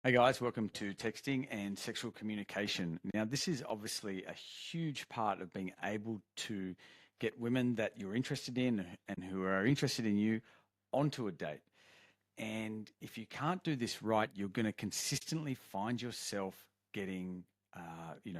Hey guys, welcome to texting and sexual communication. Now, this is obviously a huge part of being able to get women that you're interested in and who are interested in you onto a date. And if you can't do this right, you're going to consistently find yourself getting,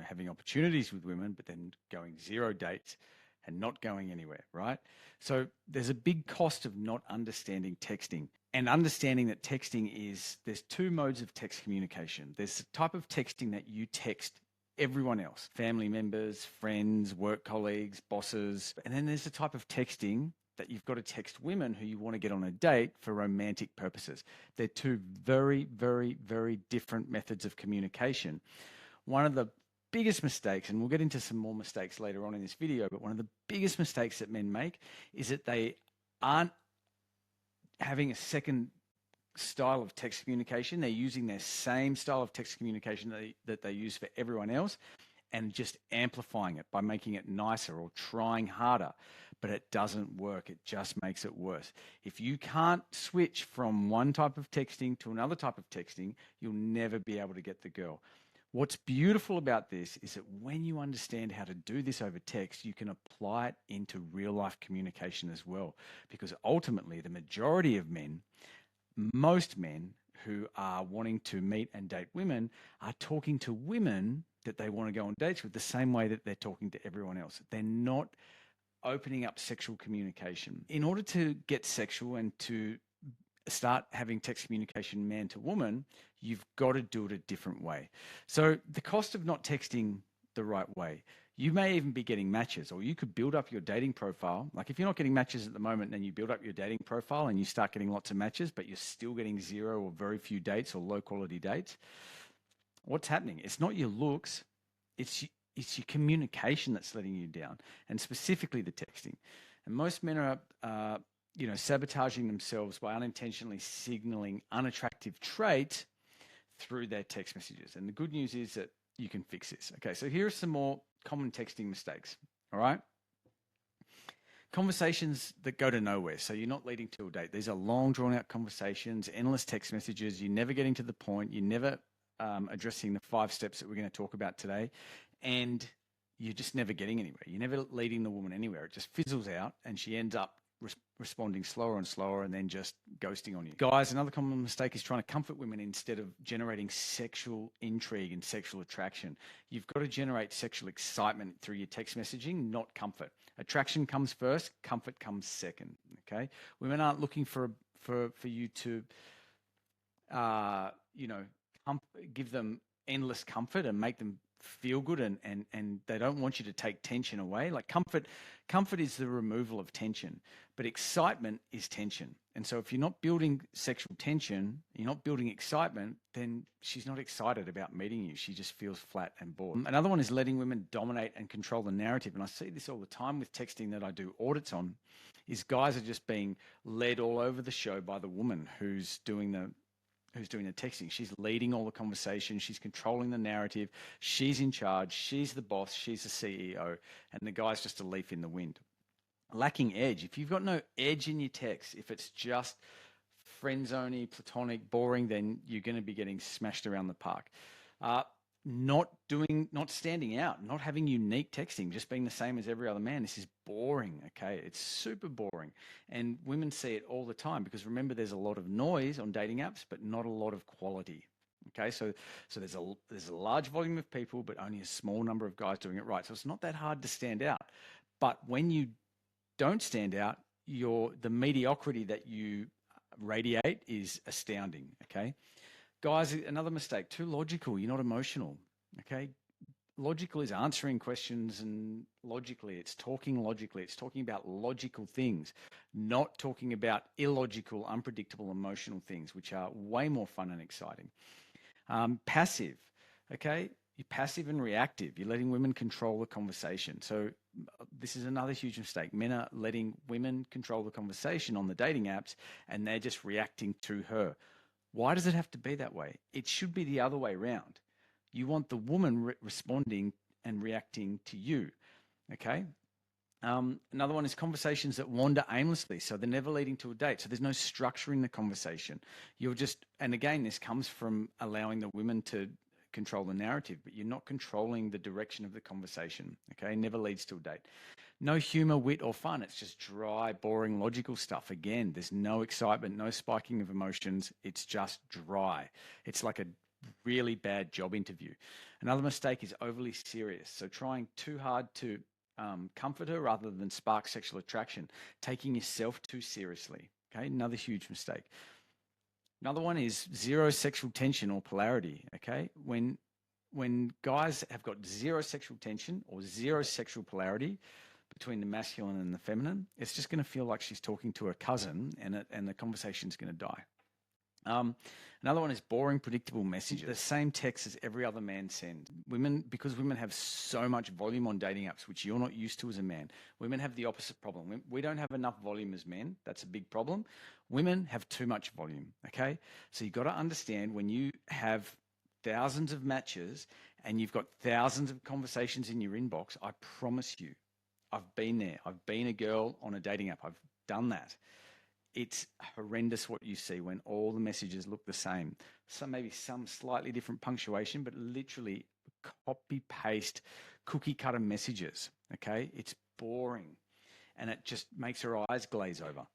having opportunities with women, but then going zero dates and not going anywhere, right? So there's a big cost of not understanding texting and understanding that texting there's two modes of text communication. There's a type of texting that you text everyone else, family members, friends, work colleagues, bosses. And then there's the type of texting that you've got to text women who you want to get on a date for romantic purposes. They're two very, very, very different methods of communication. One of the biggest mistakes, and we'll get into some more mistakes later on in this video, but one of the biggest mistakes that men make is that they aren't having a second style of text communication. They're using their same style of text communication that they use for everyone else and just amplifying it by making it nicer or trying harder, but it doesn't work. It just makes it worse. If you can't switch from one type of texting to another type of texting, you'll never be able to get the girl. What's beautiful about this is that when you understand how to do this over text, you can apply it into real life communication as well. Because ultimately, the majority of men, most men who are wanting to meet and date women, are talking to women that they want to go on dates with the same way that they're talking to everyone else. They're not opening up sexual communication. In order to get sexual and to start having text communication man to woman, you've got to do it a different way. So the cost of not texting the right way, you may even be getting matches, or you could build up your dating profile. Like if you're not getting matches at the moment, then you build up your dating profile and you start getting lots of matches, but you're still getting zero or very few dates or low quality dates. What's happening? It's not your looks, it's your communication that's letting you down, and specifically the texting. And most men are sabotaging themselves by unintentionally signaling unattractive traits through their text messages. And the good news is that you can fix this. Okay, so here are some more common texting mistakes. All right. Conversations that go to nowhere. So you're not leading to a date. These are long, drawn out conversations, endless text messages. You're never getting to the point. You're never addressing the 5 steps that we're going to talk about today. And you're just never getting anywhere. You're never leading the woman anywhere. It just fizzles out and she ends up responding slower and slower and then just ghosting on you. Guys, another common mistake is trying to comfort women instead of generating sexual intrigue and sexual attraction. You've got to generate sexual excitement through your text messaging, not comfort. Attraction comes first, comfort comes second, okay? Women aren't looking for you to, give them endless comfort and make them feel good, and they don't want you to take tension away. Like comfort is the removal of tension, but excitement is tension. And so if you're not building sexual tension, you're not building excitement, then she's not excited about meeting you. She just feels flat and bored. Another one is letting women dominate and control the narrative. And I see this all the time with texting that I do audits on, is guys are just being led all over the show by the woman who's doing the texting. She's leading all the conversation. She's controlling the narrative. She's in charge. She's the boss. She's the CEO. And the guy's just a leaf in the wind. Lacking edge. If you've got no edge in your text, if it's just friend-zoney, platonic, boring, then you're going to be getting smashed around the park. Not standing out, not having unique texting, just being the same as every other man. This is boring, okay? It's super boring. And women see it all the time because remember, there's a lot of noise on dating apps, but not a lot of quality. Okay, so there's a large volume of people, but only a small number of guys doing it right. So it's not that hard to stand out. But when you don't stand out, the mediocrity that you radiate is astounding, okay? Guys, another mistake, too logical. You're not emotional, okay? Logical is answering questions, and logically, it's talking about logical things, not talking about illogical, unpredictable, emotional things, which are way more fun and exciting. Passive, okay? You're passive and reactive. You're letting women control the conversation. So this is another huge mistake. Men are letting women control the conversation on the dating apps, and they're just reacting to her. Why does it have to be that way? It should be the other way around. You want the woman responding and reacting to you, okay? Another one is conversations that wander aimlessly. So they're never leading to a date. So there's no structure in the conversation. You're just, and again, this comes from allowing the women to control the narrative, but you're not controlling the direction of the conversation. Okay. Never leads to a date. No humor, wit, or fun. It's just dry, boring, logical stuff. Again, there's no excitement, no spiking of emotions. It's just dry. It's like a really bad job interview. Another mistake is overly serious. So trying too hard to comfort her rather than spark sexual attraction, taking yourself too seriously. Okay, another huge mistake. Another one is zero sexual tension or polarity. Okay, when guys have got zero sexual tension or zero sexual polarity between the masculine and the feminine, it's just going to feel like she's talking to her cousin, and the conversation's going to die. Another one is boring, predictable messages. The same text as every other man sends. Because women have so much volume on dating apps, which you're not used to as a man, women have the opposite problem. We don't have enough volume as men. That's a big problem. Women have too much volume, okay? So you've got to understand, when you have thousands of matches and you've got thousands of conversations in your inbox, I promise you, I've been there. I've been a girl on a dating app. I've done that. It's horrendous what you see when all the messages look the same. Maybe some slightly different punctuation, but literally copy paste cookie cutter messages. Okay. It's boring and it just makes her eyes glaze over.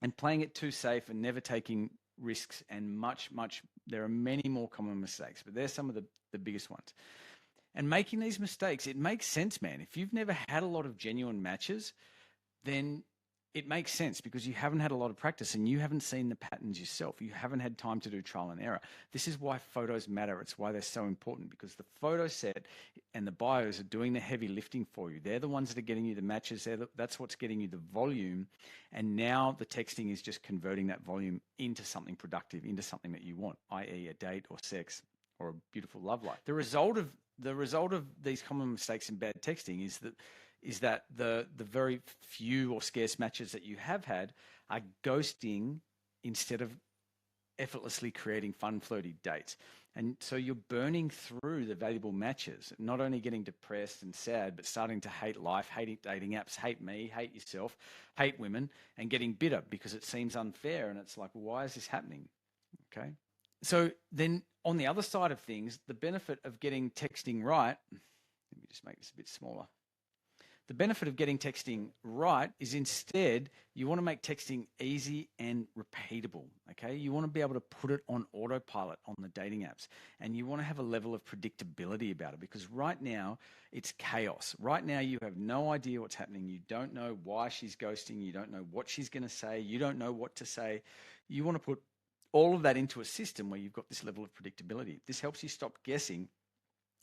And playing it too safe and never taking risks, and there are many more common mistakes, but they're some of the biggest ones. And making these mistakes, it makes sense, man. If you've never had a lot of genuine matches, then it makes sense, because you haven't had a lot of practice and you haven't seen the patterns yourself. You haven't had time to do trial and error. This is why photos matter. It's why they're so important, because the photo set and the bios are doing the heavy lifting for you. They're the ones that are getting you the matches. That's what's getting you the volume. And now the texting is just converting that volume into something productive, into something that you want, i.e. a date or sex or a beautiful love life. The result of these common mistakes in bad texting is that the very few or scarce matches that you have had are ghosting instead of effortlessly creating fun, flirty dates. And so you're burning through the valuable matches, not only getting depressed and sad, but starting to hate life, hating dating apps, hate me, hate yourself, hate women, and getting bitter because it seems unfair. And it's like, well, why is this happening? Okay. So then on the other side of things, the benefit of getting texting right, let me just make this a bit smaller. The benefit of getting texting right is, instead, you want to make texting easy and repeatable, okay? You want to be able to put it on autopilot on the dating apps, and you want to have a level of predictability about it, because right now it's chaos. Right now you have no idea what's happening. You don't know why she's ghosting. You don't know what she's going to say. You don't know what to say. You want to put all of that into a system where you've got this level of predictability. This helps you stop guessing,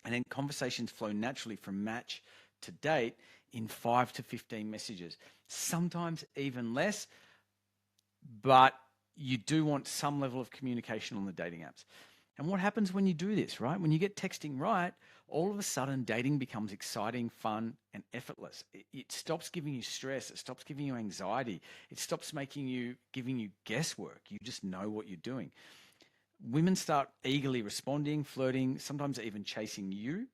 and then conversations flow naturally from match to date in 5 to 15 messages, sometimes even less, but you do want some level of communication on the dating apps. And what happens when you do this, right? When you get texting right, all of a sudden dating becomes exciting, fun, and effortless. It stops giving you stress. It stops giving you anxiety. It stops giving you guesswork. You just know what you're doing. Women start eagerly responding, flirting, sometimes even chasing you.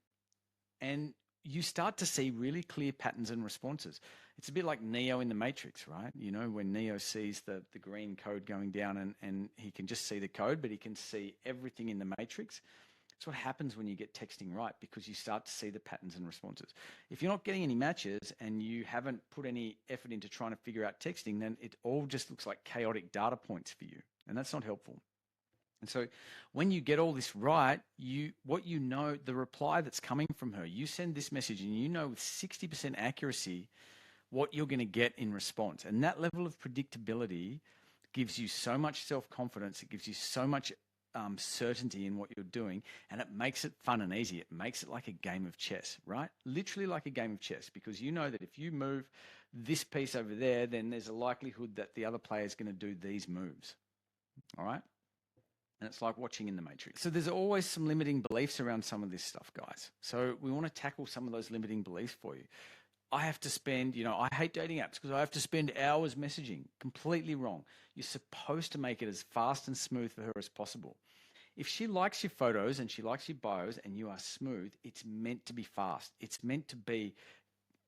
And you start to see really clear patterns and responses. It's a bit like Neo in the Matrix, right? You know, when Neo sees the green code going down and he can just see the code, but he can see everything in the Matrix. That's what happens when you get texting right, because you start to see the patterns and responses. If you're not getting any matches and you haven't put any effort into trying to figure out texting, then it all just looks like chaotic data points for you. And that's not helpful. And so when you get all this right, the reply that's coming from her, you send this message and you know with 60% accuracy what you're going to get in response. And that level of predictability gives you so much self-confidence. It gives you so much certainty in what you're doing, and it makes it fun and easy. It makes it like a game of chess, right? Literally like a game of chess, because you know that if you move this piece over there, then there's a likelihood that the other player is going to do these moves, all right? And it's like watching in the Matrix. So there's always some limiting beliefs around some of this stuff, guys. So we want to tackle some of those limiting beliefs for you. I have to spend, I hate dating apps because I have to spend hours messaging. Completely wrong. You're supposed to make it as fast and smooth for her as possible. If she likes your photos and she likes your bios and you are smooth, it's meant to be fast. It's meant to be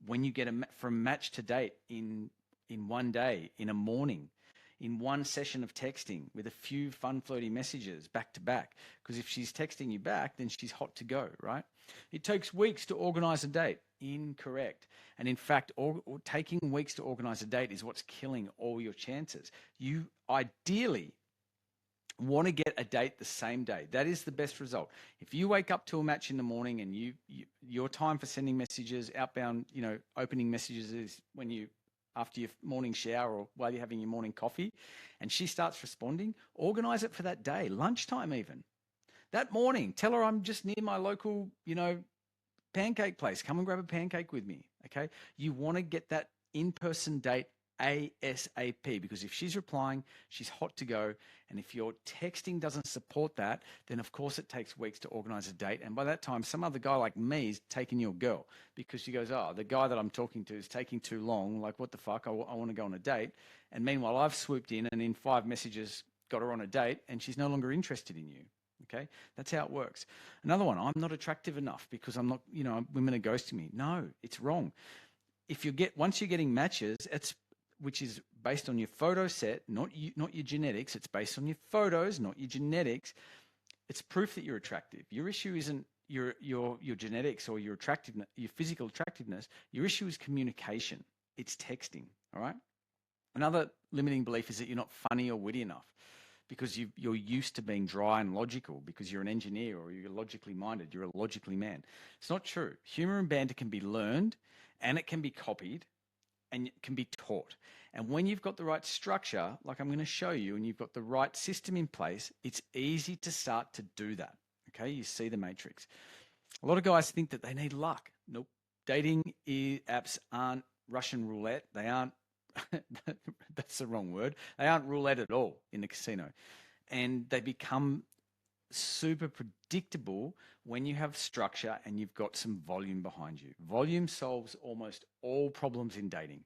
when you get from match to date in one day, in a morning, in one session of texting with a few fun flirty messages back to back. Because if she's texting you back, then she's hot to go, right? It takes weeks to organize a date. Incorrect. And in fact, taking weeks to organize a date is what's killing all your chances. You ideally want to get a date the same day. That is the best result. If you wake up to a match in the morning and your time for sending messages, outbound, opening messages is when you after your morning shower or while you're having your morning coffee, and she starts responding, organize it for that day, lunchtime even. That morning, tell her I'm just near my local, pancake place. Come and grab a pancake with me, okay? You want to get that in-person date ASAP, because if she's replying, she's hot to go. And if your texting doesn't support that, then of course it takes weeks to organize a date. And by that time, some other guy like me is taking your girl, because she goes, oh, the guy that I'm talking to is taking too long. Like, what the fuck? I want to go on a date. And meanwhile, I've swooped in and in 5 messages got her on a date, and she's no longer interested in you. Okay, that's how it works. Another one, I'm not attractive enough because I'm not, women are ghosting me. No, it's wrong. Once you're getting matches, which is based on your photo set, not your genetics. It's based on your photos, not your genetics. It's proof that you're attractive. Your issue isn't your genetics or your attractiveness, your physical attractiveness. Your issue is communication. It's texting. All right. Another limiting belief is that you're not funny or witty enough, because you're used to being dry and logical because you're an engineer or you're logically minded. You're a logically man. It's not true. Humor and banter can be learned, and it can be copied, and it can be taught. And when you've got the right structure, like I'm going to show you, and you've got the right system in place, it's easy to start to do that. Okay, you see the matrix. A lot of guys think that they need luck. Nope. Dating apps aren't Russian roulette. They aren't, that's the wrong word. They aren't roulette at all in the casino. And they become super predictable when you have structure and you've got some volume behind you. Volume solves almost all problems in dating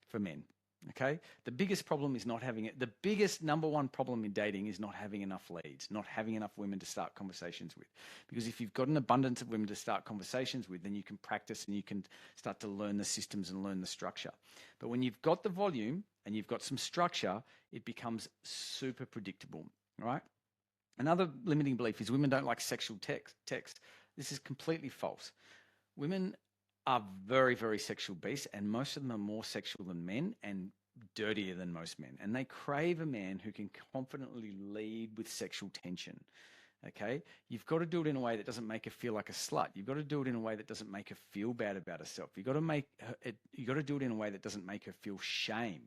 for men. Okay, the biggest problem is not having it. The biggest number one problem in dating is not having enough leads, not having enough women to start conversations with. Because if you've got an abundance of women to start conversations with, then you can practice and you can start to learn the systems and learn the structure. But when you've got the volume and you've got some structure, it becomes super predictable. Right? Another limiting belief is women don't like sexual text. This is completely false. Women are very, very sexual beasts, and most of them are more sexual than men and dirtier than most men. And they crave a man who can confidently lead with sexual tension. Okay? You've got to do it in a way that doesn't make her feel like a slut. You've got to do it in a way that doesn't make her feel bad about herself. You've got to do it in a way that doesn't make her feel shame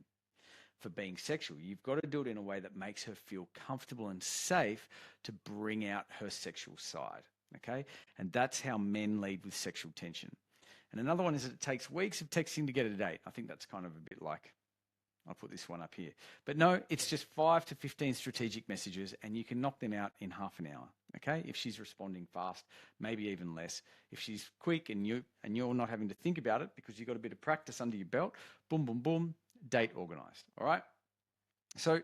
for being sexual. You've got to do it in a way that makes her feel comfortable and safe to bring out her sexual side. Okay? And that's how men lead with sexual tension. And another one is that it takes weeks of texting to get a date. I think that's kind of a bit like, I'll put this one up here. But no, it's just 5 to 15 strategic messages, and you can knock them out in half an hour. Okay? If she's responding fast, maybe even less. If she's quick and you're not having to think about it because you've got a bit of practice under your belt, boom, boom, boom, date organized. All right? So,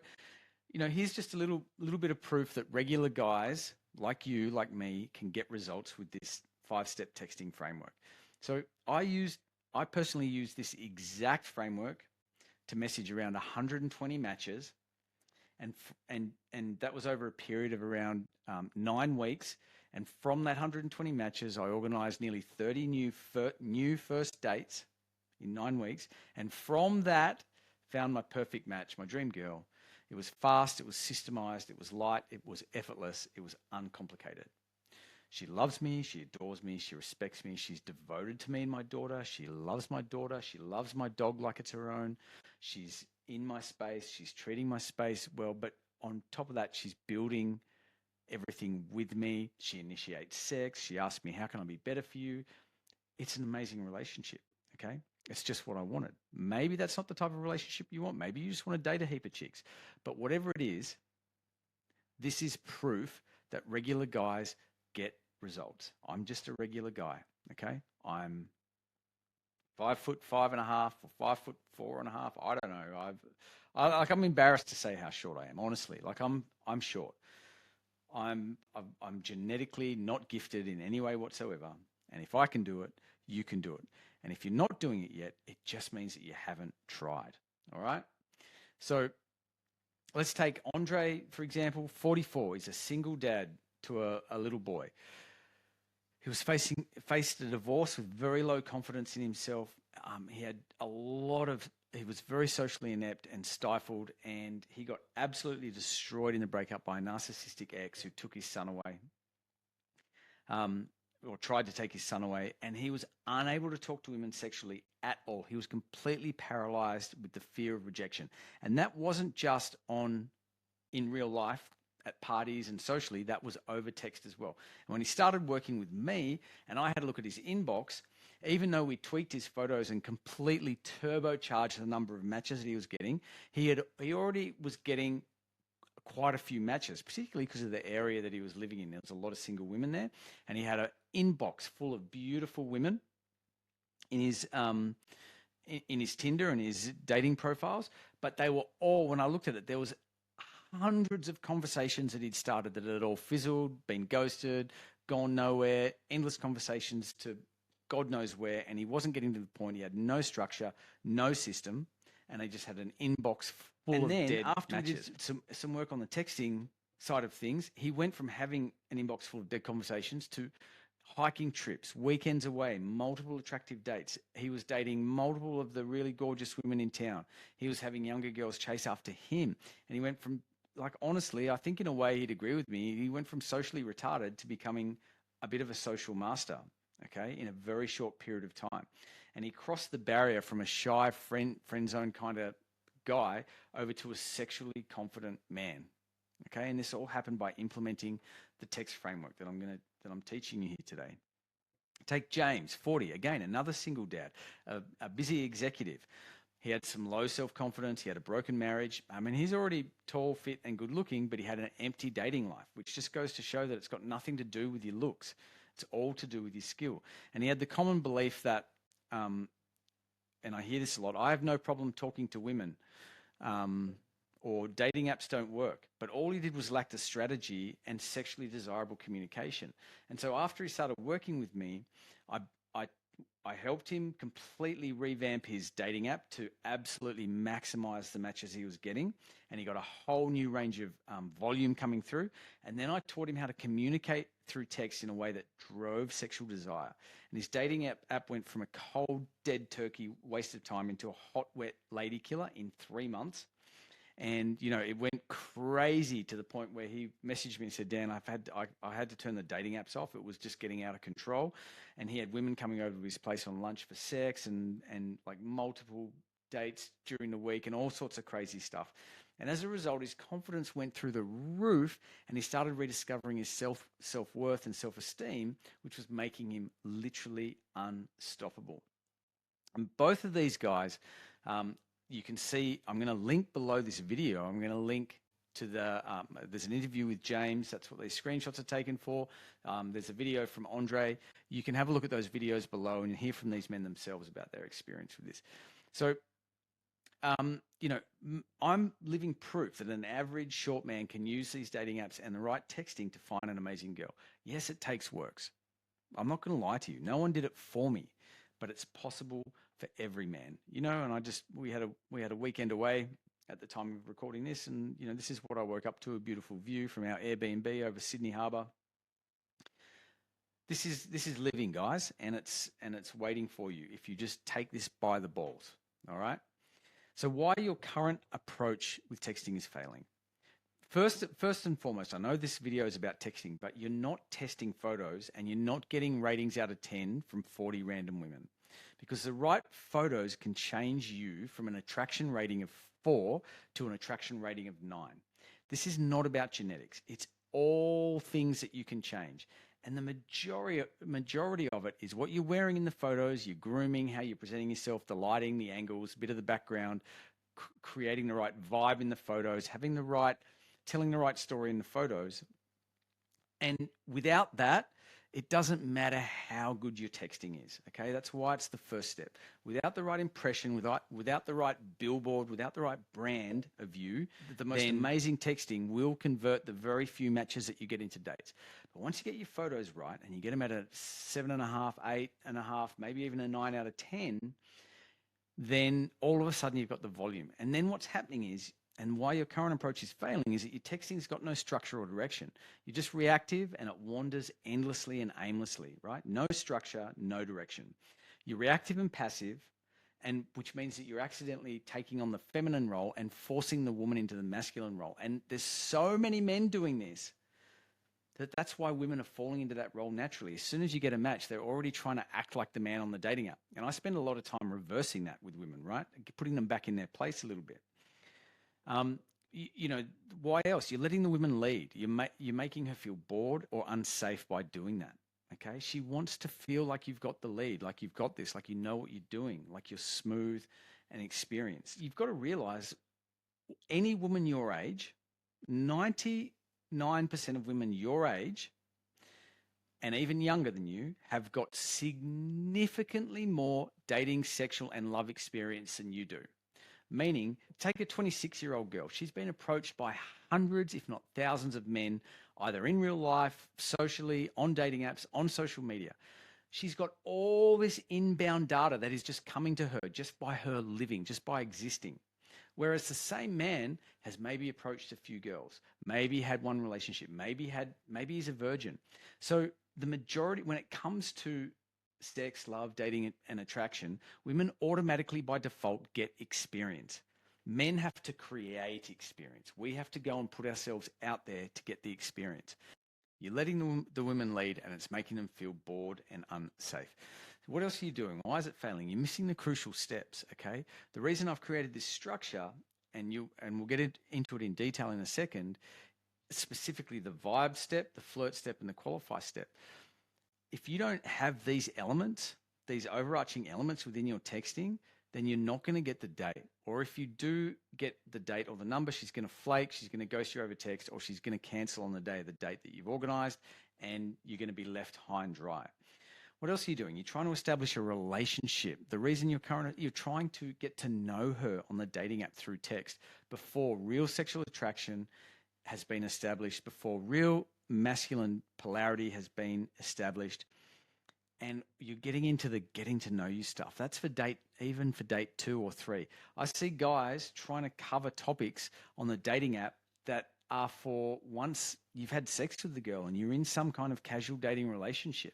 here's just a little bit of proof that regular guys like you, like me, can get results with this 5-step texting framework. So I personally use this exact framework to message around 120 matches, and that was over a period of around 9 weeks. And from that 120 matches, I organized nearly 30 new first dates in 9 weeks. And from that, found my perfect match, my dream girl. It was fast, it was systemized, it was light, it was effortless, it was uncomplicated. She loves me, she adores me, she respects me, she's devoted to me and my daughter, she loves my daughter, she loves my dog like it's her own, she's in my space, she's treating my space well, but on top of that, she's building everything with me, she initiates sex, she asks me, how can I be better for you? It's an amazing relationship, okay? It's just what I wanted. Maybe that's not the type of relationship you want, maybe you just want to date a heap of chicks, but whatever it is, this is proof that regular guys get results. I'm just a regular guy, okay? I'm 5'5.5" or 5'4.5". I don't know. I'm embarrassed to say how short I am. Honestly, I'm short. I'm genetically not gifted in any way whatsoever. And if I can do it, you can do it. And if you're not doing it yet, it just means that you haven't tried. All right. So let's take Andre, for example, 44. He's a single dad to a little boy. He was faced a divorce with very low confidence in himself. He had he was very socially inept and stifled, and he got absolutely destroyed in the breakup by a narcissistic ex who took his son away, or tried to take his son away, and he was unable to talk to women sexually at all. He was completely paralyzed with the fear of rejection. And that wasn't just in real life, at parties and socially, that was over text as well. And when he started working with me and I had a look at his inbox, even though we tweaked his photos and completely turbocharged the number of matches that he was getting, he already was getting quite a few matches, particularly because of the area that he was living in. There was a lot of single women there, and he had an inbox full of beautiful women in his Tinder and his dating profiles. But they were all, when I looked at it, there was hundreds of conversations that he'd started that had all fizzled, been ghosted, gone nowhere, endless conversations to God knows where, and he wasn't getting to the point. He had no structure, no system, and he just had an inbox full of dead after matches. He did some work on the texting side of things, he went from having an inbox full of dead conversations to hiking trips, weekends away, multiple attractive dates. He was dating multiple of the really gorgeous women in town. He was having younger girls chase after him, and he went from, like, honestly, I think in a way he'd agree with me, he went from socially retarded to becoming a bit of a social master, okay, in a very short period of time. And he crossed the barrier from a shy friend zone kind of guy over to a sexually confident man, okay? And this all happened by implementing the text framework that I'm teaching you here today. Take James, 40, again, another single dad, a busy executive. He had some low self-confidence. He had a broken marriage. I mean, he's already tall, fit, and good looking, but he had an empty dating life, which just goes to show that it's got nothing to do with your looks. It's all to do with your skill. And he had the common belief that, and I hear this a lot, I have no problem talking to women, or dating apps don't work. But all he did was lack the strategy and sexually desirable communication. And so after he started working with me, I helped him completely revamp his dating app to absolutely maximize the matches he was getting. And he got a whole new range of volume coming through. And then I taught him how to communicate through text in a way that drove sexual desire. And his dating app went from a cold, dead turkey waste of time into a hot, wet lady killer in 3 months. And, you know, it went crazy to the point where he messaged me and said, Dan, I had to turn the dating apps off. It was just getting out of control. And he had women coming over to his place on lunch for sex and like multiple dates during the week and all sorts of crazy stuff. And as a result, his confidence went through the roof and he started rediscovering his self-worth and self-esteem, which was making him literally unstoppable. And both of these guys, you can see, I'm going to link below this video. I'm going to link to there's an interview with James. That's what these screenshots are taken for. There's a video from Andre. You can have a look at those videos below and hear from these men themselves about their experience with this. So, you know, I'm living proof that an average short man can use these dating apps and the right texting to find an amazing girl. Yes, it takes works. I'm not going to lie to you. No one did it for me, but it's possible for every man, you know. And we had a weekend away at the time of recording this, and you know, this is what I woke up to: a beautiful view from our Airbnb over Sydney Harbour. This is living, guys, and it's waiting for you if you just take this by the balls. All right. So why your current approach with texting is failing? First and foremost, I know this video is about texting, but you're not testing photos and you're not getting ratings out of 10 from 40 random women. Because the right photos can change you from an attraction rating of 4 to an attraction rating of 9. This is not about genetics. It's all things that you can change. And the majority of it is what you're wearing in the photos, your grooming, how you're presenting yourself, the lighting, the angles, a bit of the background, creating the right vibe in the photos, telling the right story in the photos. And without that, It doesn't matter how good your texting is, okay? That's why it's the first step. Without the right impression, without the right billboard, without the right brand of you, the most amazing texting will convert the very few matches that you get into dates. But once you get your photos right and you get them at a 7.5, 8.5, maybe even a 9 out of 10, then all of a sudden you've got the volume. And then what's happening is, and why your current approach is failing, is that your texting's got no structure or direction. You're just reactive and it wanders endlessly and aimlessly, right? No structure, no direction. You're reactive and passive, and which means that you're accidentally taking on the feminine role and forcing the woman into the masculine role. And there's so many men doing this that's why women are falling into that role naturally. As soon as you get a match, they're already trying to act like the man on the dating app. And I spend a lot of time reversing that with women, right? Putting them back in their place a little bit. Why else? You're letting the women lead. You're making her feel bored or unsafe by doing that. Okay? She wants to feel like you've got the lead, like you've got this, like you know what you're doing, like you're smooth and experienced. You've got to realize any woman your age, 99% of women your age and even younger than you have got significantly more dating, sexual, and love experience than you do. Meaning, take a 26-year-old girl. She's been approached by hundreds, if not thousands of men, either in real life, socially, on dating apps, on social media. She's got all this inbound data that is just coming to her just by her living, just by existing. Whereas the same man has maybe approached a few girls, maybe had one relationship, maybe he's a virgin. So the majority, when it comes to sex, love, dating, and attraction, women automatically by default get experience. Men have to create experience. We have to go and put ourselves out there to get the experience. You're letting the women lead and it's making them feel bored and unsafe. What else are you doing? Why is it failing? You're missing the crucial steps, okay? The reason I've created this structure, and we'll get into it in detail in a second, specifically the vibe step, the flirt step, and the qualify step. If you don't have these elements, these overarching elements within your texting, then you're not going to get the date. Or if you do get the date or the number, she's going to flake, she's going to ghost you over text, or she's going to cancel on the day of the date that you've organized, and you're going to be left high and dry. What else are you doing? You're trying to establish a relationship. The reason you're trying to get to know her on the dating app through text before real sexual attraction has been established, before real masculine polarity has been established, and you're getting into the getting to know you stuff. That's for even for date 2 or 3. I see guys trying to cover topics on the dating app that are for once you've had sex with the girl and you're in some kind of casual dating relationship.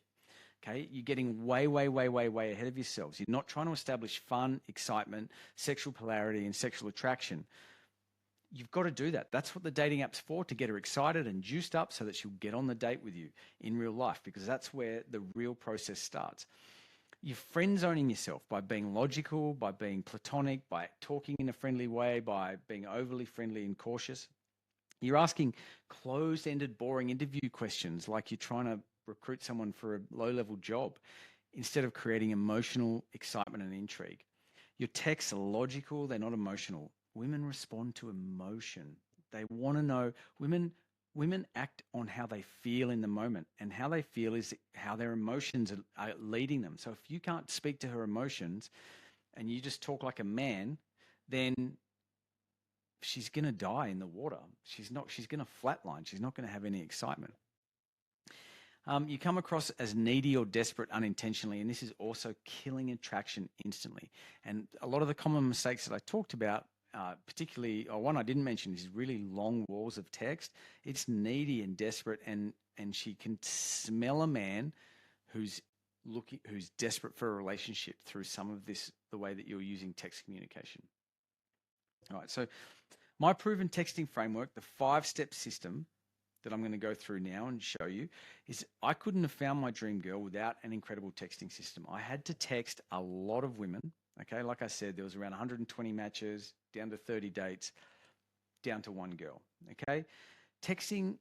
Okay, you're getting way, way, way, way, way ahead of yourselves. You're not trying to establish fun, excitement, sexual polarity, and sexual attraction. You've got to do that. That's what the dating app's for, to get her excited and juiced up so that she'll get on the date with you in real life, because that's where the real process starts. You're friend zoning yourself by being logical, by being platonic, by talking in a friendly way, by being overly friendly and cautious. You're asking closed-ended, boring interview questions like you're trying to recruit someone for a low-level job instead of creating emotional excitement and intrigue. Your texts are logical, they're not emotional. Women respond to emotion. They want to know. Women act on how they feel in the moment, and how they feel is how their emotions are leading them. So if you can't speak to her emotions and you just talk like a man, then she's going to die in the water. She's going to flatline. She's not going to have any excitement. You come across as needy or desperate unintentionally, and this is also killing attraction instantly. And a lot of the common mistakes that I talked about, particularly, one I didn't mention, is really long walls of text. It's needy and desperate, and she can smell a man who's desperate for a relationship through some of this, the way that you're using text communication. All right, so my proven texting framework, the 5-step system that I'm going to go through now and show you, is I couldn't have found my dream girl without an incredible texting system. I had to text a lot of women. Okay, like I said, there was around 120 matches, down to 30 dates, down to one girl. Okay, texting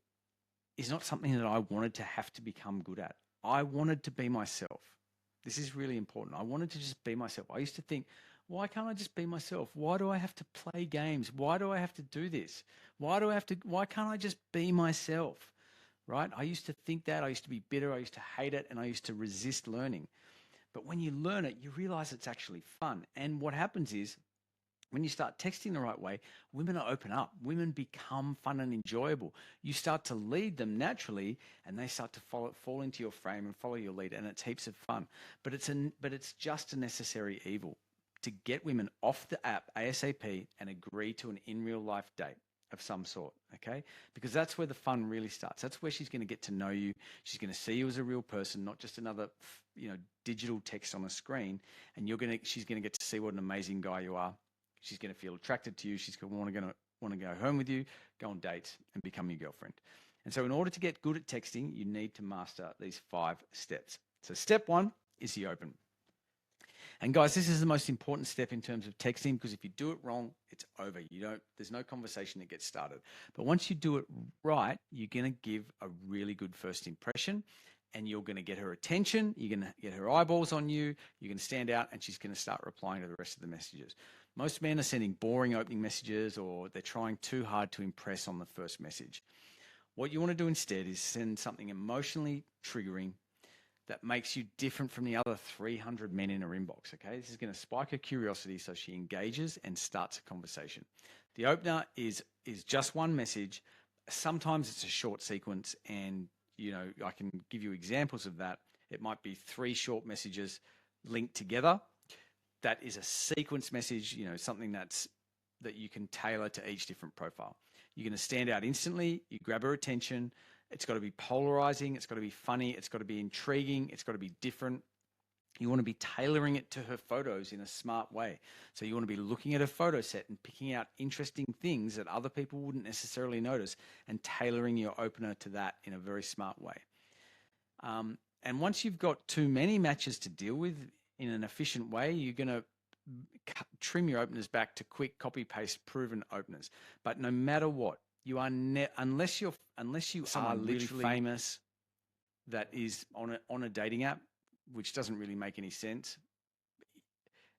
is not something that I wanted to have to become good at. I wanted to be myself. This is really important. I wanted to just be myself. I used to think, why can't I just be myself? Why do I have to play games? Why do I have to do this? Why can't I just be myself? right? I used to think that. I used to be bitter. I used to hate it. And I used to resist learning. But when you learn it, you realize it's actually fun. And what happens is, when you start texting the right way, women open up. Women become fun and enjoyable. You start to lead them naturally, and they start to fall into your frame and follow your lead, and it's heaps of fun. But it's just a necessary evil to get women off the app ASAP and agree to an in real life date of some sort, okay? Because that's where the fun really starts. That's where she's going to get to know you. She's going to see you as a real person, not just another, digital text on a screen. And she's going to get to see what an amazing guy you are. She's going to feel attracted to you. She's going to want to go home with you, go on dates, and become your girlfriend. And so in order to get good at texting, you need to master these 5 steps. So step 1 is the open. And guys, this is the most important step in terms of texting, because if you do it wrong, it's over. There's no conversation that gets started. But once you do it right, you're going to give a really good first impression, and you're going to get her attention. You're going to get her eyeballs on you. You're going to stand out, and she's going to start replying to the rest of the messages. Most men are sending boring opening messages, or they're trying too hard to impress on the first message. What you want to do instead is send something emotionally triggering that makes you different from the other 300 men in her inbox, okay? This is going to spike her curiosity so she engages and starts a conversation. The opener is just one message. Sometimes it's a short sequence, and I can give you examples of that. It might be 3 short messages linked together. That is a sequence message, something that you can tailor to each different profile. You're going to stand out instantly. You grab her attention. It's got to be polarizing. It's got to be funny. It's got to be intriguing. It's got to be different. You want to be tailoring it to her photos in a smart way. So you want to be looking at her photo set and picking out interesting things that other people wouldn't necessarily notice, and tailoring your opener to that in a very smart way. And once you've got too many matches to deal with in an efficient way, you're going to trim your openers back to quick copy paste proven openers. But no matter what, you are unless you are literally famous that is on a dating app, which doesn't really make any sense.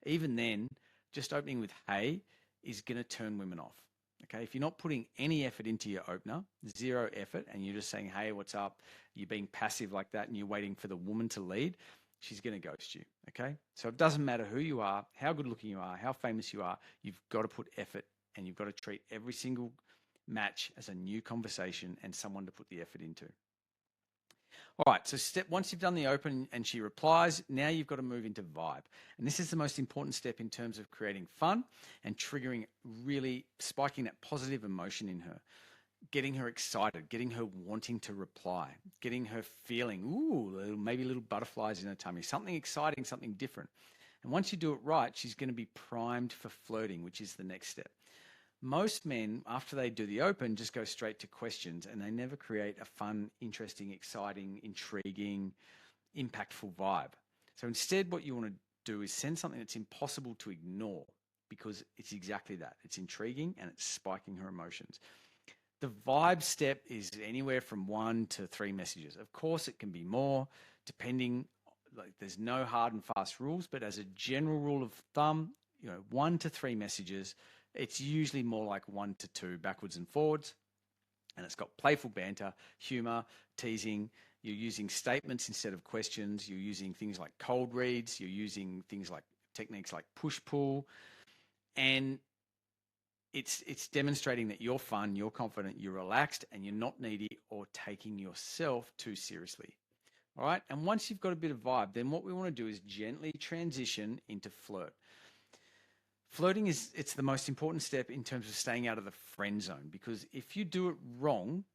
Even then, just opening with "hey" is going to turn women off. Okay, if you're not putting any effort into your opener, 0 effort, and you're just saying, "Hey, what's up?" You're being passive like that, and you're waiting for the woman to lead, she's going to ghost you, okay? So it doesn't matter who you are, how good looking you are, how famous you are, you've got to put effort, and you've got to treat every single match as a new conversation and someone to put the effort into. All right, so once you've done the open and she replies, now you've got to move into vibe. And this is the most important step in terms of creating fun and triggering, really spiking that positive emotion in her. Getting her excited, getting her wanting to reply, getting her feeling, maybe little butterflies in her tummy, something exciting, something different. And once you do it right, she's going to be primed for flirting, which is the next step. Most men, after they do the open, just go straight to questions, and they never create a fun, interesting, exciting, intriguing, impactful vibe. So instead, what you want to do is send something that's impossible to ignore, because it's exactly that. It's intriguing and it's spiking her emotions. The vibe step is anywhere from 1 to 3 messages. Of course, it can be more, depending. There's no hard and fast rules, but as a general rule of thumb, 1 to 3 messages. It's usually more like 1 to 2 backwards and forwards. And it's got playful banter, humor, teasing. You're using statements instead of questions. You're using things like cold reads. You're using things like techniques like push-pull. And it's demonstrating that you're fun, you're confident, you're relaxed, and you're not needy or taking yourself too seriously. All right? And once you've got a bit of vibe, then what we want to do is gently transition into flirt. Flirting it's the most important step in terms of staying out of the friend zone, because if you do it wrong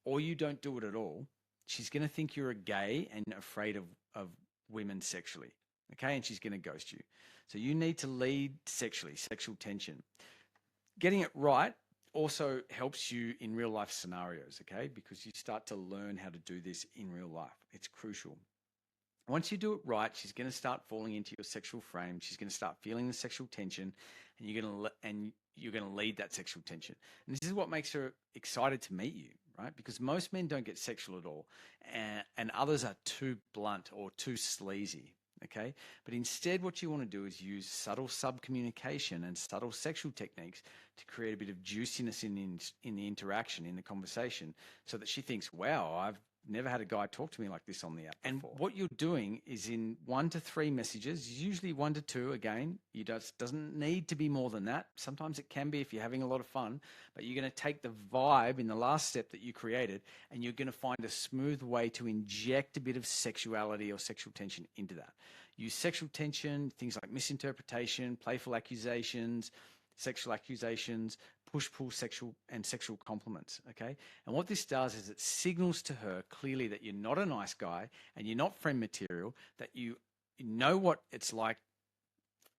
or you don't do it at all, she's going to think you're a gay and afraid of women sexually, okay? And she's going to ghost you. So you need to lead sexually, sexual tension. Getting it right also helps you in real life scenarios, okay? Because you start to learn how to do this in real life. It's crucial. Once you do it right, she's going to start falling into your sexual frame. She's going to start feeling the sexual tension, and you're going to lead that sexual tension. And this is what makes her excited to meet you, right? Because most men don't get sexual at all, and others are too blunt or too sleazy. okay? But instead, what you want to do is use subtle sub-communication and subtle sexual techniques to create a bit of juiciness in the interaction, in the conversation, so that she thinks, wow, I've never had a guy talk to me like this on the app before. And what you're doing is in 1 to 3 messages, usually 1 to 2. Again, doesn't need to be more than that. Sometimes it can be if you're having a lot of fun, but you're going to take the vibe in the last step that you created, and you're going to find a smooth way to inject a bit of sexuality or sexual tension into that. Use sexual tension, things like misinterpretation, playful accusations, sexual accusations, push-pull sexual compliments, okay? And what this does is it signals to her clearly that you're not a nice guy and you're not friend material, that you know what it's like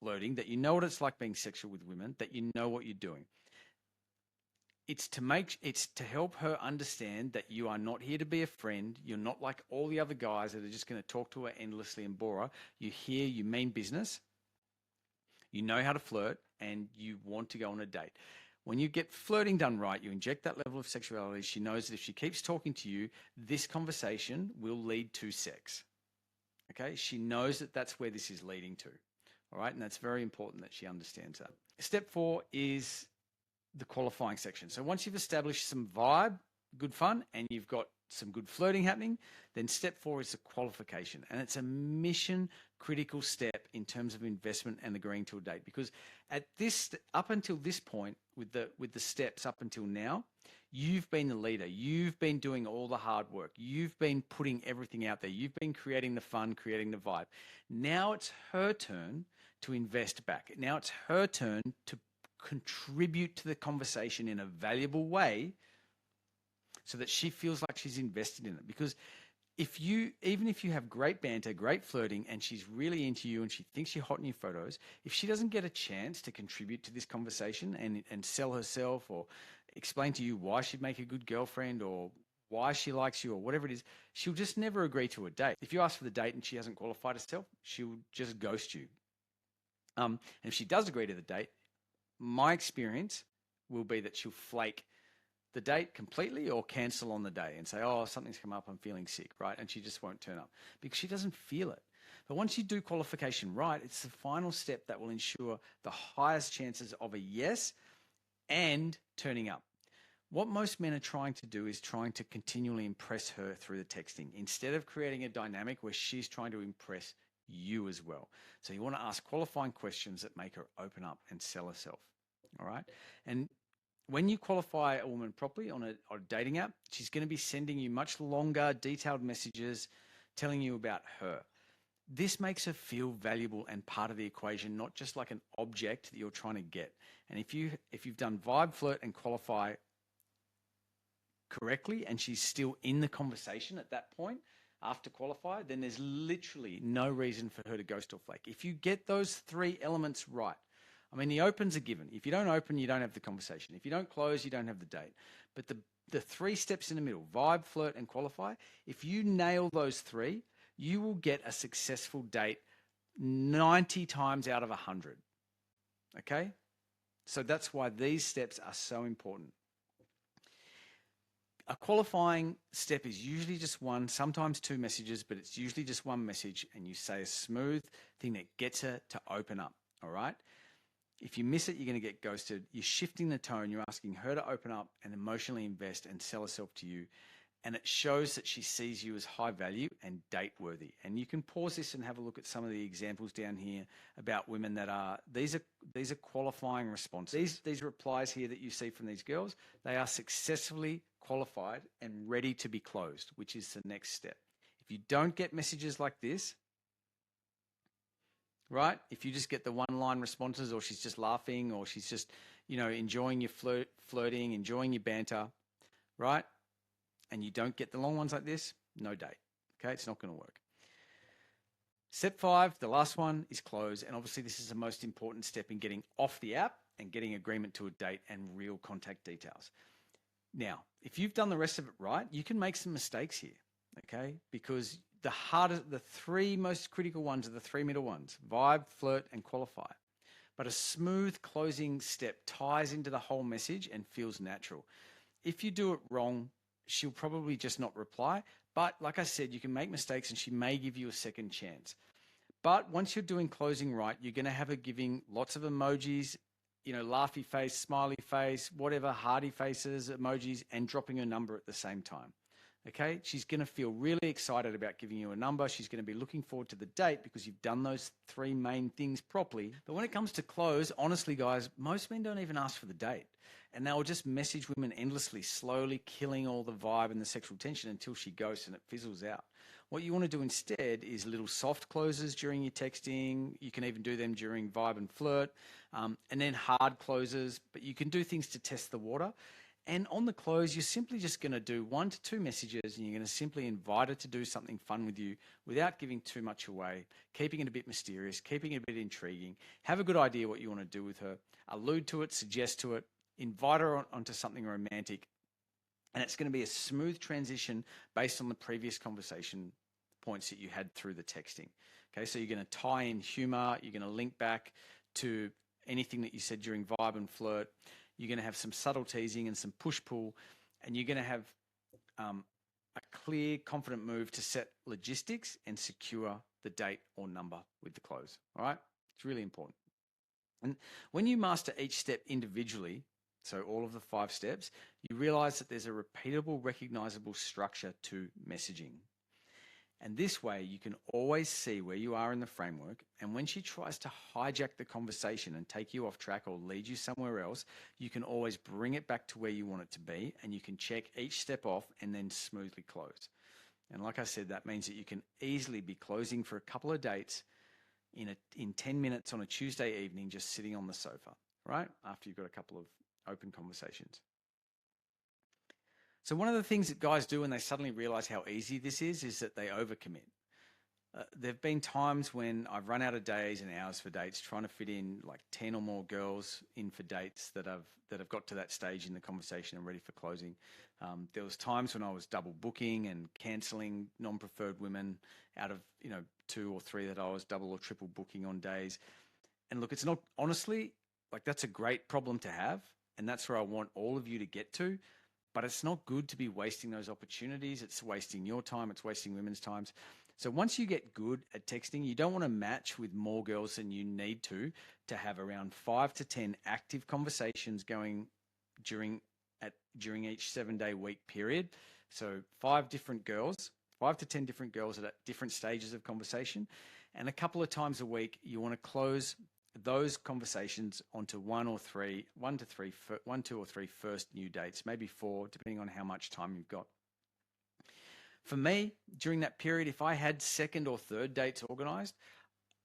flirting, that you know what it's like being sexual with women, that you know what you're doing. It's to help her understand that you are not here to be a friend. You're not like all the other guys that are just going to talk to her endlessly and bore her. You're here, you mean business. You know how to flirt, and you want to go on a date. When you get flirting done right, you inject that level of sexuality. She knows that if she keeps talking to you, this conversation will lead to sex. Okay? She knows that that's where this is leading to. All right? And that's very important that she understands that. Step 4 is the qualifying section. So once you've established some vibe, good fun, and you've got some good flirting happening, then step 4 is the qualification. And it's a mission critical step in terms of investment and agreeing to a date. Because up until this point, with the steps up until now, you've been the leader. You've been doing all the hard work. You've been putting everything out there. You've been creating the fun, creating the vibe. Now it's her turn to invest back. Now it's her turn to contribute to the conversation in a valuable way, so that she feels like she's invested in it. Because even if you have great banter, great flirting, and she's really into you and she thinks you're hot in your photos, if she doesn't get a chance to contribute to this conversation and sell herself or explain to you why she'd make a good girlfriend or why she likes you or whatever it is, she'll just never agree to a date. If you ask for the date and she hasn't qualified herself, she'll just ghost you. And if she does agree to the date, my experience will be that she'll flake the date completely or cancel on the day and say, oh, something's come up, I'm feeling sick, right? And she just won't turn up because she doesn't feel it. But once you do qualification right, it's the final step that will ensure the highest chances of a yes and turning up. What most men are trying to do is trying to continually impress her through the texting instead of creating a dynamic where she's trying to impress you as well. So you want to ask qualifying questions that make her open up and sell herself, all right? And when you qualify a woman properly on a dating app, she's going to be sending you much longer, detailed messages telling you about her. This makes her feel valuable and part of the equation, not just like an object that you're trying to get. And if you've done vibe, flirt, and qualify correctly, and she's still in the conversation at that point after qualify, then there's literally no reason for her to ghost or flake. If you get those 3 elements right, I mean, the opens are given. If you don't open, you don't have the conversation. If you don't close, you don't have the date. But the 3 steps in the middle, vibe, flirt, and qualify, if you nail those 3, you will get a successful date 90 times out of 100. Okay? So that's why these steps are so important. A qualifying step is usually just 1, sometimes 2 messages, but it's usually just 1 message, and you say a smooth thing that gets her to open up, all right? If you miss it, you're going to get ghosted. You're shifting the tone. You're asking her to open up and emotionally invest and sell herself to you. And it shows that she sees you as high value and date worthy. And you can pause this and have a look at some of the examples down here about women that are, these are qualifying responses. These replies here that you see from these girls, they are successfully qualified and ready to be closed, which is the next step. If you don't get messages like this, right? If you just get the one-line responses, or she's just laughing, or she's just, enjoying your flirting, enjoying your banter, right? And you don't get the long ones like this, no date. Okay, it's not going to work. Step 5, the last one, is close. And obviously this is the most important step in getting off the app and getting agreement to a date and real contact details. Now, if you've done the rest of it right, you can make some mistakes here, okay? Because the 3 most critical ones are the 3 middle ones: vibe, flirt, and qualify. But a smooth closing step ties into the whole message and feels natural. If you do it wrong, she'll probably just not reply. But like I said, you can make mistakes and she may give you a second chance. But once you're doing closing right, you're going to have her giving lots of emojis, laughy face, smiley face, whatever, hearty faces, emojis, and dropping her number at the same time. Okay, she's going to feel really excited about giving you a number. She's going to be looking forward to the date because you've done those three main things properly. But when it comes to close, honestly, guys, most men don't even ask for the date. And they'll just message women endlessly, slowly killing all the vibe and the sexual tension until she ghosts and it fizzles out. What you want to do instead is little soft closes during your texting. You can even do them during vibe and flirt, and then hard closes. But you can do things to test the water. And on the close, you're simply just going to do 1 to 2 messages, and you're going to simply invite her to do something fun with you without giving too much away, keeping it a bit mysterious, keeping it a bit intriguing. Have a good idea what you want to do with her. Allude to it, suggest to it, invite her onto something romantic. And it's going to be a smooth transition based on the previous conversation points that you had through the texting. Okay, so you're going to tie in humor, you're going to link back to anything that you said during vibe and flirt. You're going to have some subtle teasing and some push-pull, and you're going to have a clear, confident move to set logistics and secure the date or number with the close. All right? It's really important. And when you master each step individually, so all of the 5 steps, you realize that there's a repeatable, recognizable structure to messaging. And this way, you can always see where you are in the framework. And when she tries to hijack the conversation and take you off track or lead you somewhere else, you can always bring it back to where you want it to be. And you can check each step off and then smoothly close. And like I said, that means that you can easily be closing for a couple of dates in 10 minutes on a Tuesday evening, just sitting on the sofa, right? After you've got a couple of open conversations. So one of the things that guys do when they suddenly realize how easy this is that they overcommit. There have been times when I've run out of days and hours for dates, trying to fit in like 10 or more girls in for dates that have got to that stage in the conversation and ready for closing. There was times when I was double booking and cancelling non-preferred women out of 2 or 3 that I was double or triple booking on days. And look, it's not, honestly, like, that's a great problem to have, and that's where I want all of you to get to. But it's not good to be wasting those opportunities. It's wasting your time. It's wasting women's times. So once you get good at texting, you don't want to match with more girls than you need to have around 5 to 10 active conversations going during each 7-day week period. So 5 to 10 different girls at different stages of conversation. And a couple of times a week, you want to close those conversations onto 1, 2 or 3 first new dates, maybe 4, depending on how much time you've got. For me, during that period, if I had second or third dates organized,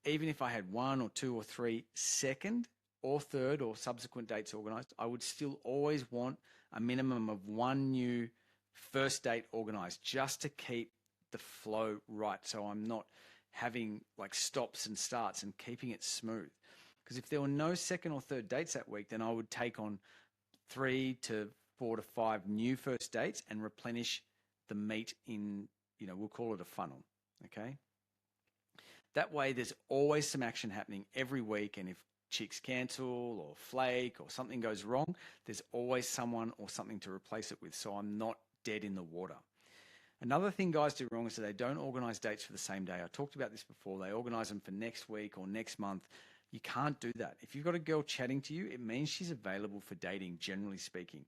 even if I had 1 or 2 or 3 second or third or subsequent dates organized, I would still always want a minimum of 1 new first date organized, just to keep the flow right. So I'm not having like stops and starts, and keeping it smooth. Because if there were no second or third dates that week, then I would take on 3 to 4 to 5 new first dates and replenish the meat in, we'll call it a funnel, okay? That way there's always some action happening every week, and if chicks cancel or flake or something goes wrong, there's always someone or something to replace it with, so I'm not dead in the water. Another thing guys do wrong is that they don't organize dates for the same day. I talked about this before. They organize them for next week or next month. You can't do that. If you've got a girl chatting to you, it means she's available for dating, generally speaking.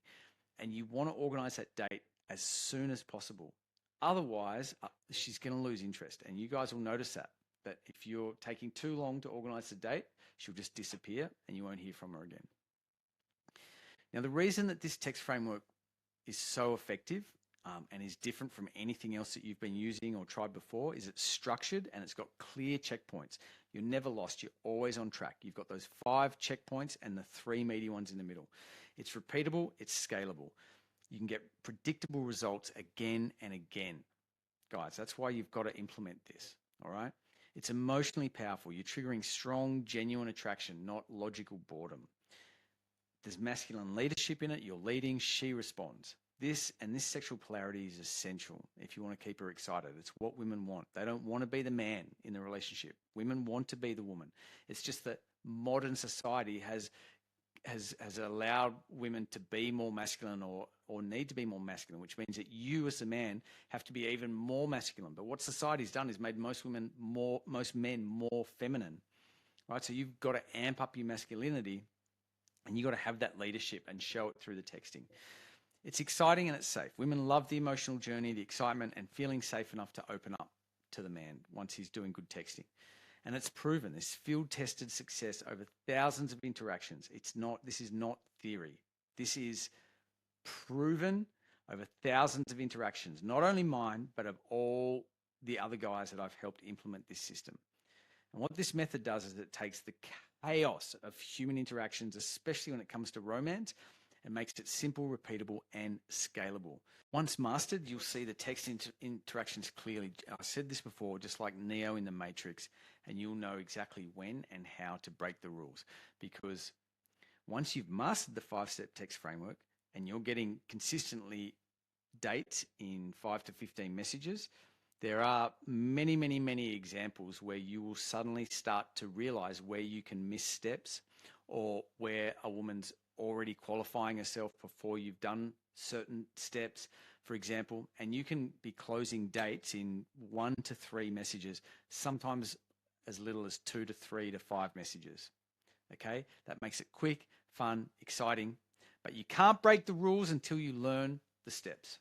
And you want to organize that date as soon as possible. Otherwise, she's going to lose interest. And you guys will notice that if you're taking too long to organize the date, she'll just disappear and you won't hear from her again. Now, the reason that this text framework is so effective and is different from anything else that you've been using or tried before is it's structured and it's got clear checkpoints. You're never lost. You're always on track. You've got those 5 checkpoints and the 3 meaty ones in the middle. It's repeatable. It's scalable. You can get predictable results again and again. Guys, that's why you've got to implement this, all right? It's emotionally powerful. You're triggering strong, genuine attraction, not logical boredom. There's masculine leadership in it. You're leading. She responds. This sexual polarity is essential if you want to keep her excited. It's what women want. They don't want to be the man in the relationship. Women want to be the woman. It's just that modern society has has allowed women to be more masculine or need to be more masculine, which means that you as a man have to be even more masculine. But what society's done is made most men more feminine, right? So you've got to amp up your masculinity, and you've got to have that leadership and show it through the texting. It's exciting and it's safe. Women love the emotional journey, the excitement, and feeling safe enough to open up to the man once he's doing good texting. And it's proven, this field-tested success over thousands of interactions. This is not theory. This is proven over thousands of interactions, not only mine, but of all the other guys that I've helped implement this system. And what this method does is it takes the chaos of human interactions, especially when it comes to romance, and makes it simple, repeatable, and scalable. Once mastered, you'll see the text interactions clearly. I said this before, just like Neo in the Matrix, and you'll know exactly when and how to break the rules. Because once you've mastered the 5-step text framework and you're getting consistently dates in 5 to 15 messages, there are many, many, many examples where you will suddenly start to realize where you can miss steps, or where a woman's already qualifying herself before you've done certain steps, for example, and you can be closing dates in 1 to 3 messages, sometimes as little as 2 to 3 to 5 messages. Okay, that makes it quick, fun, exciting, but you can't break the rules until you learn the steps.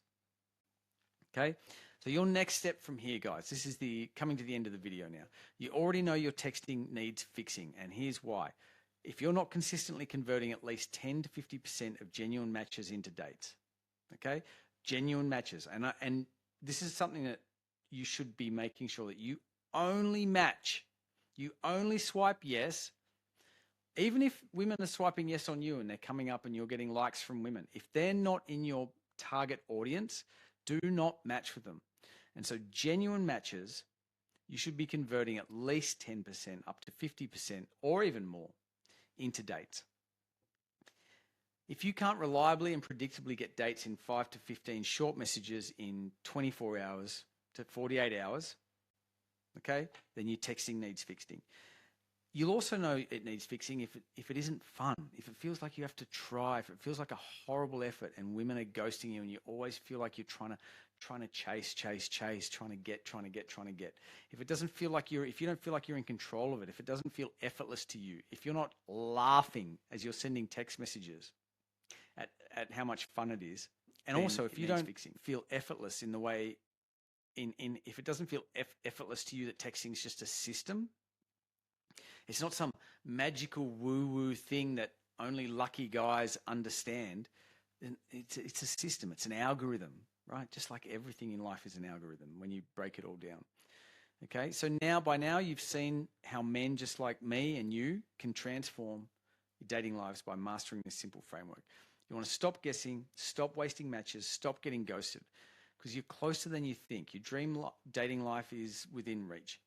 Okay, so your next step from here, guys, this is coming to the end of the video now. You already know your texting needs fixing, and here's why. If you're not consistently converting at least 10 to 50% of genuine matches into dates, okay, genuine matches, and this is something that you should be making sure that you only match, you only swipe yes, even if women are swiping yes on you and they're coming up and you're getting likes from women. If they're not in your target audience, do not match with them. And so genuine matches, you should be converting at least 10% up to 50% or even more into dates. If you can't reliably and predictably get dates in 5 to 15 short messages in 24 hours to 48 hours, okay, then your texting needs fixing. You'll also know it needs fixing if it isn't fun, if it feels like you have to try, if it feels like a horrible effort and women are ghosting you and you always feel like you're trying to chase, trying to get. If it doesn't feel like if you don't feel like you're in control of it, if it doesn't feel effortless to you, if you're not laughing as you're sending text messages at how much fun it is, and also if you don't feel effortless in the way, if it doesn't feel effortless to you that texting is just a system, it's not some magical woo-woo thing that only lucky guys understand. It's a system. It's an algorithm, right? Just like everything in life is an algorithm when you break it all down. Okay, so by now you've seen how men just like me and you can transform your dating lives by mastering this simple framework. You want to stop guessing, stop wasting matches, stop getting ghosted, because you're closer than you think. Your dream dating life is within reach.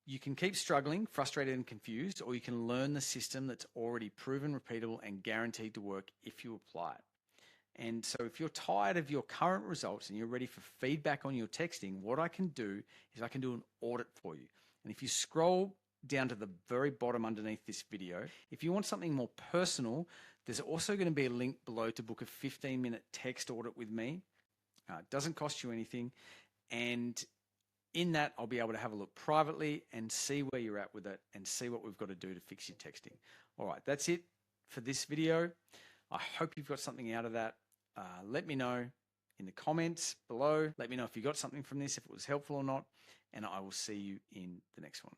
You can keep struggling, frustrated and confused, or you can learn the system that's already proven, repeatable, and guaranteed to work if you apply it. And so if you're tired of your current results and you're ready for feedback on your texting, what I can do is I can do an audit for you. And if you scroll down to the very bottom underneath this video, if you want something more personal, there's also going to be a link below to book a 15-minute text audit with me. It doesn't cost you anything. And in that, I'll be able to have a look privately and see where you're at with it and see what we've got to do to fix your texting. All right, that's it for this video. I hope you've got something out of that. Let me know in the comments below. Let me know if you got something from this, if it was helpful or not, and I will see you in the next one.